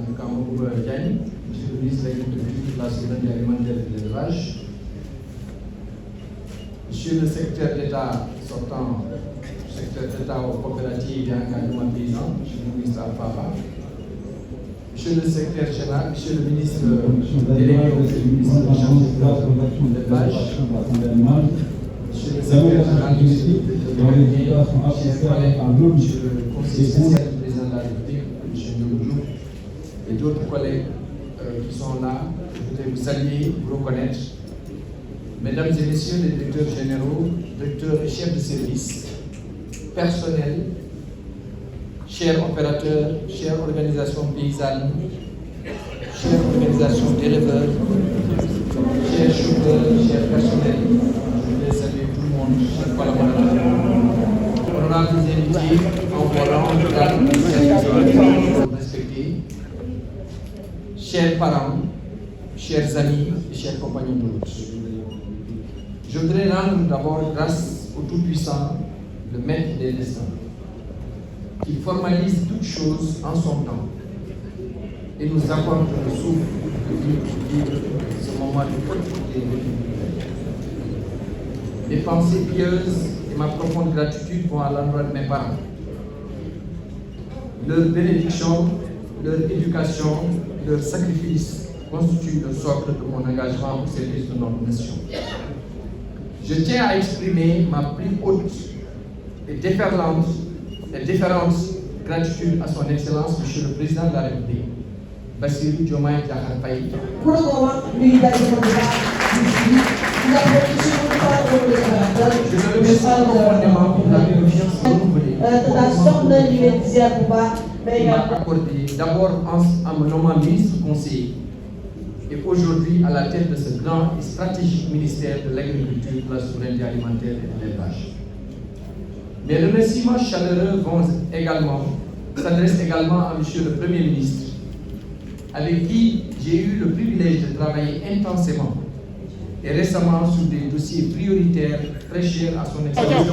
en tout cas Mabouba Diagne, monsieur le ministre de l'Agriculture, de la souveraineté alimentaire et de l'élevage, monsieur le secrétaire d'État sortant, secrétaire d'État aux coopératives et encadrement paysan, monsieur le ministre Alpha, monsieur le secrétaire général, monsieur le ministre délégué au ministre de l'élevage, monsieur le secrétaire général, monsieur le conseiller spécial du président de la République, monsieur Ndioudou, et d'autres collègues qui sont là, je voudrais vous saluer, vous reconnaître. Mesdames et messieurs les directeurs généraux, directeurs et chefs de service, personnel, chers opérateurs, chères organisations paysannes, chères organisations d'éleveurs, chers chauffeurs, chers personnels, je voudrais saluer tout le monde, chers collaborateurs. Honorables invités, en volant, respectés, chers parents, chers amis et chers compagnons de route. Je voudrais rendre d'abord grâce au Tout-Puissant, le Maître des destins, qui formalise toutes choses en son temps et nous accorde le souffle de vivre ce moment de quotidien. Mes pensées pieuses et ma profonde gratitude vont à l'endroit de mes parents. Leur bénédiction, leur éducation, leur sacrifice constituent le socle de mon engagement au service de notre nation. Je tiens à exprimer ma plus haute et déferlante gratitude à son Excellence, Monsieur le Président de la République, Bassirou Diomaye Diakhar Faye. Je le remercie profondément pour la confiance renouvelée qu'il m'a accordée, d'abord en me nommant ministre conseiller et aujourd'hui à la tête de ce grand et stratégique ministère de l'Agriculture, de la souveraineté alimentaire et de l'élevage. Mes remerciements chaleureux s'adressent également à Monsieur le Premier ministre, avec qui j'ai eu le privilège de travailler intensément et récemment sur des dossiers prioritaires très chers à son Excellence.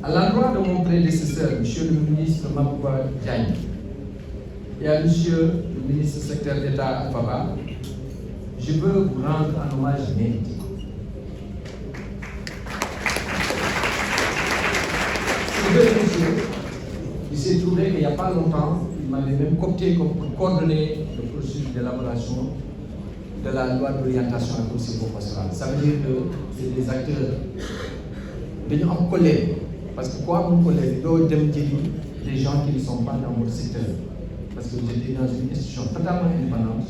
À l'endroit de mon prédécesseur, Monsieur le ministre Mabouba Diagne, et à Monsieur le ministre secrétaire d'État Alpha, je veux vous rendre un hommage mérité. Il s'est trouvé qu'il n'y a pas longtemps, il m'avait même coopté comme pour coordonner le processus d'élaboration de la loi d'orientation agro-silvopastorale. Ça veut dire que c'est des acteurs venus en colère. Parce que quoi, mon collègue, les gens qui ne sont pas dans votre secteur. Parce que j'étais dans une institution totalement indépendante.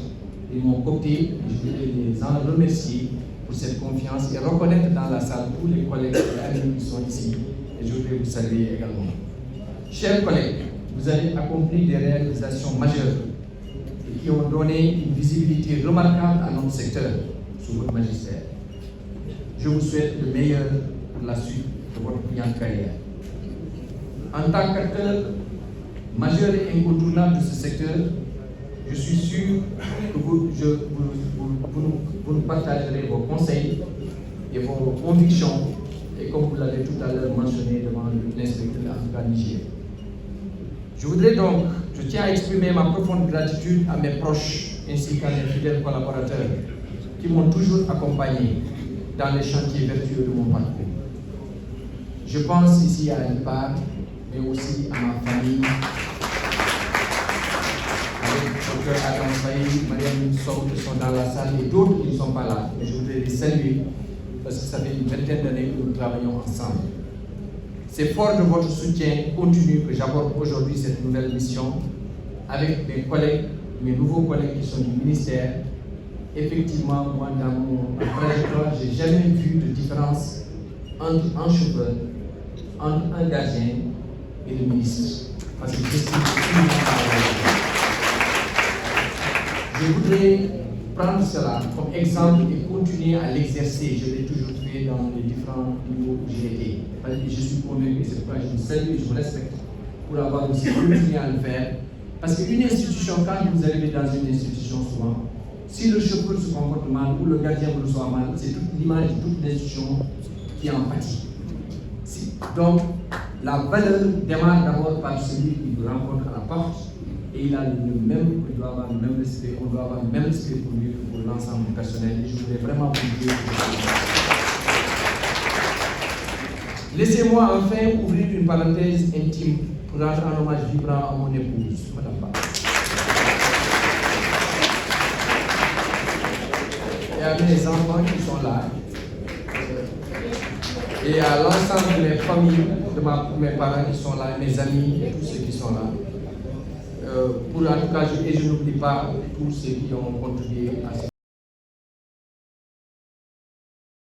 Ils m'ont coopté, je voulais les en remercier pour cette confiance et reconnaître dans la salle tous les collègues et amis qui sont ici. Et je voudrais vous saluer également. Chers collègues, vous avez accompli des réalisations majeures et qui ont donné une visibilité remarquable à notre secteur sous votre magistère. Je vous souhaite le meilleur pour la suite de votre brillante carrière. En tant qu'acteur majeur et incontournable de ce secteur, je suis sûr que vous nous partagerez vos conseils et vos convictions, et comme vous l'avez tout à l'heure mentionné devant l'inspecteur Africa Niger. Je tiens à exprimer ma profonde gratitude à mes proches ainsi qu'à mes fidèles collaborateurs qui m'ont toujours accompagné dans les chantiers vertueux de mon parcours. Je pense ici à une part, mais aussi à ma famille, avec Dr Adam Faye, Mariam Sow qui sont dans la salle et d'autres qui ne sont pas là. Je voudrais les saluer parce que ça fait une vingtaine d'années que nous travaillons ensemble. C'est fort de votre soutien continu que j'aborde aujourd'hui cette nouvelle mission avec mes collègues, mes nouveaux collègues qui sont du ministère. Effectivement, moi, dans mon trajectoire, je n'ai jamais vu de différence entre un chauffeur, entre un gardien et le ministre. Parce que je voudrais prendre cela comme exemple et continuer à l'exercer. Je l'ai toujours fait dans les différents niveaux où j'ai été. Je suis convaincu, et c'est pourquoi je vous salue, je vous respecte pour avoir aussi continué à le faire. Parce qu'une institution, quand vous arrivez dans une institution souvent, Si le chauffeur se comporte mal ou le gardien vous reçoit mal, c'est toute l'image de toute l'institution qui en pâtit. Donc, la valeur démarre d'abord par celui qui vous rencontre à la porte et il doit avoir le même respect, on doit avoir le même respect pour lui que pour l'ensemble du personnel. Et je voudrais vraiment vous dire. Laissez-moi enfin ouvrir une parenthèse intime pour rendre un hommage vibrant à mon épouse, Madame Ba. Et à mes enfants qui sont là. Et à l'ensemble de mes familles, de mes parents qui sont là, mes amis et tous ceux qui sont là. En tout cas, je n'oublie pas tous ceux qui ont contribué à ce